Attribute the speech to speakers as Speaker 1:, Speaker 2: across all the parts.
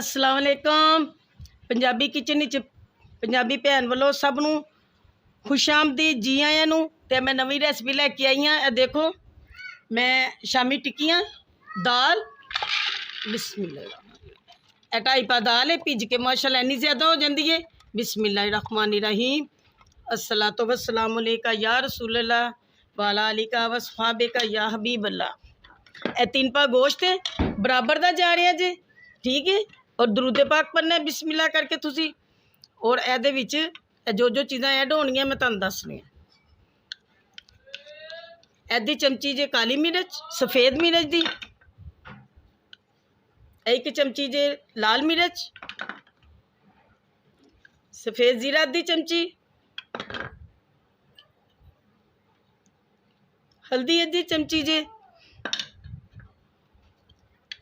Speaker 1: अस्सलाम वालेकुम। पंजाबी किचन च पंजाबी भैन वालों सब नूं खुशामदीद जी आयां नूं। ते मैं नवीं रेसिपी लैके आई हाँ। देखो मैं शामी टिक्कियां दाल बिस्मिल्लाह 2.5 पा दाल है भिज के माशाअल्लाह इन्नी ज़्यादा हो जाती है। बिस्मिल्लाहिर्रहमानिर्रहीम। अस्सलातु वस्सलामु अलैका या रसूलल्लाह वाला अलिका वसहाबिका या हबीबल्लाह। ए 3 पा गोश्त है बराबर दा जा रहा जे, ठीक है। और दरूद पाक पढ़ना बिस्मिल्लाह करके तुसी। और एहदे विच जो जो चीज़ां ऐड होनियां मैं तुहानूं दसनी। एदी चमची जे काली मिर्च सफ़ेद मिर्च दी, 1 चमची जे लाल मिर्च, सफ़ेद जीरा दी चमची, हल्दी अद्धी चमची जे,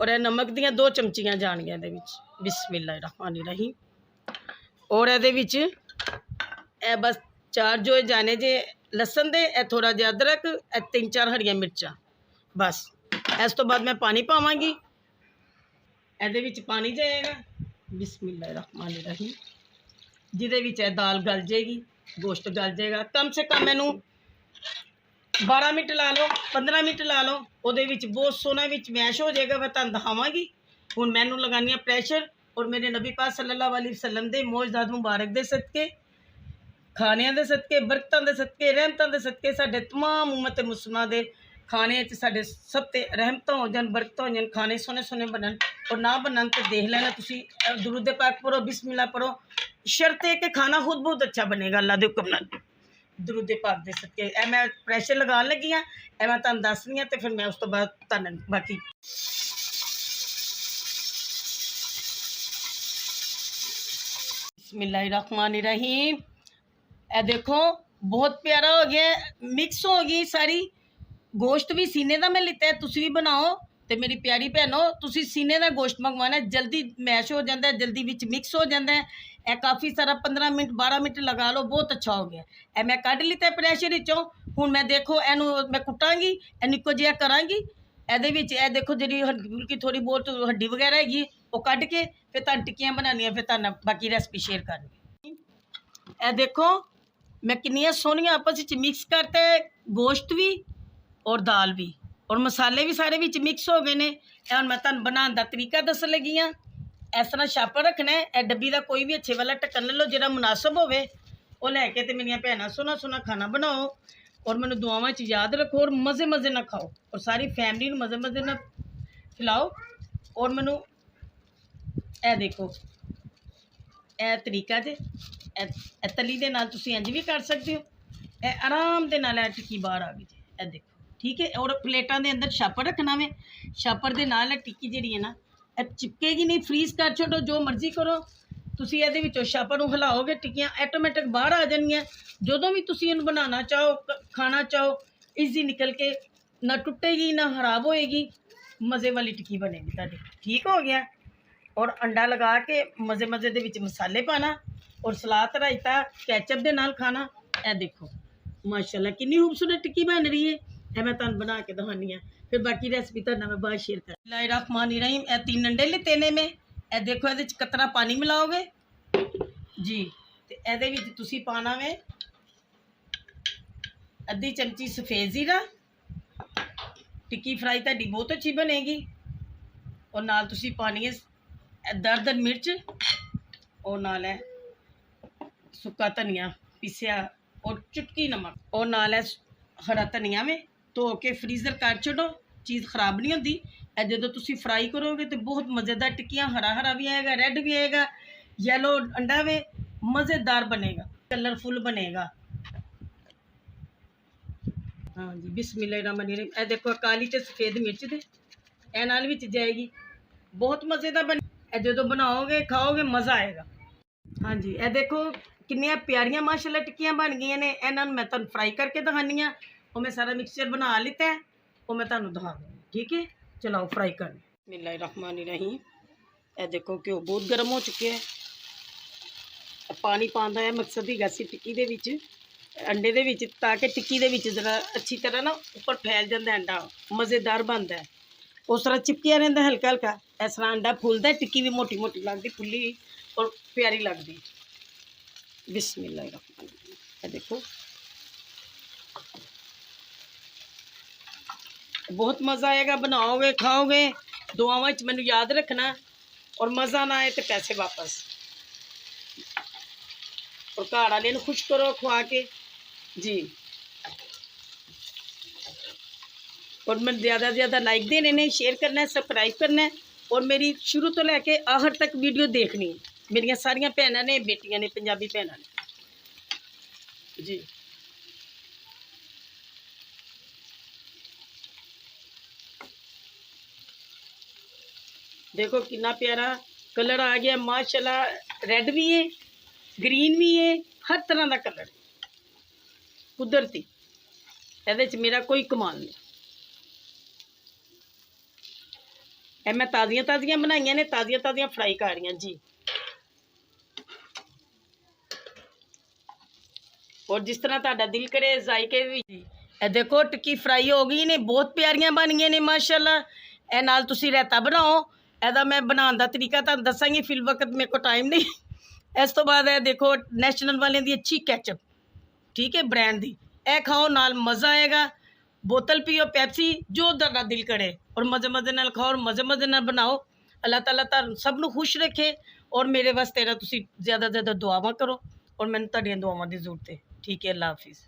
Speaker 1: और नमक दियाँ 2 चमचियाँ जानियां इहदे विच। बिस्मिल्लाहिर्रहमानिर्रहीम। और एहदे विच बस 4 जो जाने जे लसन दे, थोड़ा जिहा अदरक, 3-4 हरियां मिर्चां बस। इस तो बाद मैं पानी पावांगी। एहदे विच पानी जाएगा बिस्मिल्लाहिर्रहमानिर्रहीम, जिहदे विच दाल गल जाएगी, गोश्त गल जाएगा। कम से कम मैनू 12 मिनट ला लो, 15 मिनट ला लो। ਉਹਦੇ ਵਿੱਚ बहुत सोहना विच मैश हो जाएगा। मैं तुहानूं दिखावांगी। हुण मैनू लगानी प्रेशर। और मेरे नबी पाक सल्लल्लाहु अलैहि वसल्लम दे मौजदात मुबारक दे सदके, खाने दे सदके, बरकतां दे सदके, रहमतां दे सदके, साडे तमाम उम्मत मुसलमान दे खाने च साडे सब ते रहमतां हो जान, बरकतां हो जान, खाने सोहने सोहने बनन। और ना बनन तो देख लेना तुसी। दुरूद पाक पढ़ो, बिस्मिल्लाह पढ़ो। शर्त है कि खाना खुद बहुत अच्छा बनेगा अल्लाह दे हुक्म नाल। दरूद पाक दे सदके ए मैं प्रेशर लगान लगी हाँ। ए मैं तुहानूं दसनी तो फिर मैं उस तो बाद तुहानूं बाकी बिस्मिल्लाहिर्रहमानिर्रहीम। ए देखो बहुत प्यारा हो गया, मिक्स हो गई सारी। गोश्त भी सीने का मैं लिता है, तुसी भी बनाओ। तो मेरी प्यारी भैनों तुसी सीने का गोश्त मंगवाना, जल्दी मैश हो जाता है, जल्दी विच मिक्स हो जाता है। ए काफ़ी सारा 15 मिनट 12 मिनट लगा लो, बहुत अच्छा हो गया। ए मैं कढ़ लिता प्रेशर विचों। हुण मैं देखो एनू मैं कुटांगी, एनू इक्को जिहा करांगी। एहदे विच ए देखो जिहड़ी हल्की थोड़ी बहुत हड्डी वगैरह हैगी वो कढ़ के फिर तुहानूं टिक्कियां बनानियां, फिर तुहानूं बाकी रेसिपी शेयर करनी। ए देखो मैं कितनियां सोहनियां आपस विच मिक्स करते, गोश्त भी और दाल भी और मसाले भी सारे विच मिक्स हो गए ने। हुण मैं तुहानूं बनाने दा तरीका दस्सण लगी हाँ। इस तरह छापर रखना है। ए डब्बी का कोई भी अच्छे वाला ढक्कन ले लो जिहड़ा मुनासिब होवे, वो लैके ते मेरियां भैनां सोहना सोहना खाना बनाओ। और मैनूं दुआवां च याद रखो और मज़े मज़े ना खाओ और सारी फैमिली नूं मज़े मज़े ना खिलाओ। और मैनूं ए देखो ए तरीका जे ए तली दे नाल तुसीं इंज भी कर सकते हो। ए आराम दे नाल टिक्की बाहर आ गई जी, ए देखो, ठीक है। और प्लेटां दे अंदर छापर रखना वे, छापर दे नाल टिक्की जिहड़ी है ना चिपकेगी नहीं। फ्रीज कर छोड़ो, जो मर्जी करो तुसी। इहदे विचों छापर नूं हिलाओगे टिक्कियां ऐटोमैटिक बाहर आ जानियां। जदों भी तुसी इहनूं बनाना चाहो, खाना चाहो, ईजी निकल के ना टुटेगी ना खराब होएगी, मज़े वाली टिक्की बनेगी तुहाडी। ठीक हो गया। और अंडा लगा के मज़े मज़े दे विच मसाले पाना और सलाद रायता कैचअप दे नाल खाना। ए देखो माशाल्लाह कितनी खूबसूरत टिक्की बन रही है। ए मैं तुहानूं बना के दिखानी है, फिर बाकी रेसिपी तुहाडे नाल मैं बाद शेयर कर। बिस्मिल्लाहिर्रहमानिर्रहीम। ए 3 अंडे लिते ने मैं। ए देखो इहदे च कतरा पानी मिलाओगे जी। ते इहदे विच तुसी पाना वे अद्धी चमची सफ़ेद ज़ीरा। टिक्की फ्राई तुहाडी बहुत अच्छी बनेगी। और नाल तुसी पानी है दरदर मिर्च और नाल है सुक्का धनिया पीसिया और चुटकी नमक और नाल है हरा धनिया में धो के फ्रीज़र कर छोड़ो, चीज़ खराब नहीं होती। जो तुसी फ्राई करोगे तो बहुत मज़ेदार टिक्कियाँ, हरा हरा भी आएगा, रेड भी आएगा, येलो अंडा में मज़ेदार बनेगा, कलरफुल बनेगा। हाँ जी बिस्मिल्लाहिर्रहमानिर्रहीम। ए देखो काली ते सफ़ेद मिर्च दे ए नाल विच जाएगी, बहुत मज़ेदार बने। ए जो बनाओगे खाओगे मज़ा आएगा। हाँ जी ए देखो कितनी प्यारियां माशाल्लाह टिक्कियां बन गई ने। इन्हां मैं तुहानूं फ्राई करके दिखानी हाँ। और मैं सारा मिक्सचर बना लिता है, वो मैं तुहानूं दिखा दूँगी, ठीक है। चलाओ फ्राई कर। बिस्मिल्लाहिर्रहमानिर्रहीम। ए देखो घ्यो बहुत गर्म हो चुके हैं। पानी पाना है मकसद ही सी टिक्की दे विच अंडे दे विच, ताकि टिक्की दे विच जरा अच्छी तरह ना ऊपर फैल जाता है अंडा, मज़ेदार बनता है। उस तरह चिपकिया रहिंदा हल्का हल्का। इस तरह अंडा फुलदा, टिक्की भी मोटी मोटी लगदी, फुल्ली और प्यारी लगदी। बिस्मिल्लाहिर्रहमानिर्रहीम। ये देखो बहुत मज़ा आएगा, बनाओगे खाओगे। दुआवां च मैनू याद रखना, और मज़ा ना आए तो पैसे वापस। और घर वाले नू खुश करो खुआ के जी। और मैं ज़्यादा से ज़्यादा लाइक देने ने, शेयर करना है, सबसक्राइब करना है, और मेरी शुरू तो लैके आखिर तक वीडियो देखनी है। मेरिया सारिया भैनों ने, बेटियां ने, पंजाबी भैनों ने जी। देखो कितना प्यारा कलर आ गया माशाल्लाह। रेड भी है, ग्रीन भी है, हर तरह का कलर कुदरती। ਇਹਦੇ ਚ मेरा कोई कमाल नहीं। ਇਹ मैं ताज़ियां ताज़ियां बनाइया ने, ताज़ियां ताज़ियां फ्राई कर रही जी। और जिस तरह तुहाडा दिल करे जायके भी जी। ਇਹ देखो टिक्की फ्राई हो गई ने, बहुत प्यारियां बन गई ने माशाल्लाह। ਇਹ नाल तुसी रायता बनाओ। ਇਹਦਾ मैं बनाने का तरीका तुहानू दसांगी, फिल वक्त मेरे को टाइम नहीं। इस तो बाद है देखो नैशनल वाले दी अच्छी कैचअप, ठीक है, ब्रांड दी। ए खाओ नाल मज़ा आएगा। बोतल पियो पैप्सी, जो तुहाडा दिल करे, और मज़े मज़े नाल खाओ और मज़े मज़े नाल बनाओ। अल्लाह ताला तुहानू सब नू खुश रखे। और मेरे वास्ते तुसी ज़्यादा ज़्यादा दुआवां करो, और मैनू तुहाडियां दुआवां दी जरूरत है। ठीक है, अल्लाह हाफिज़।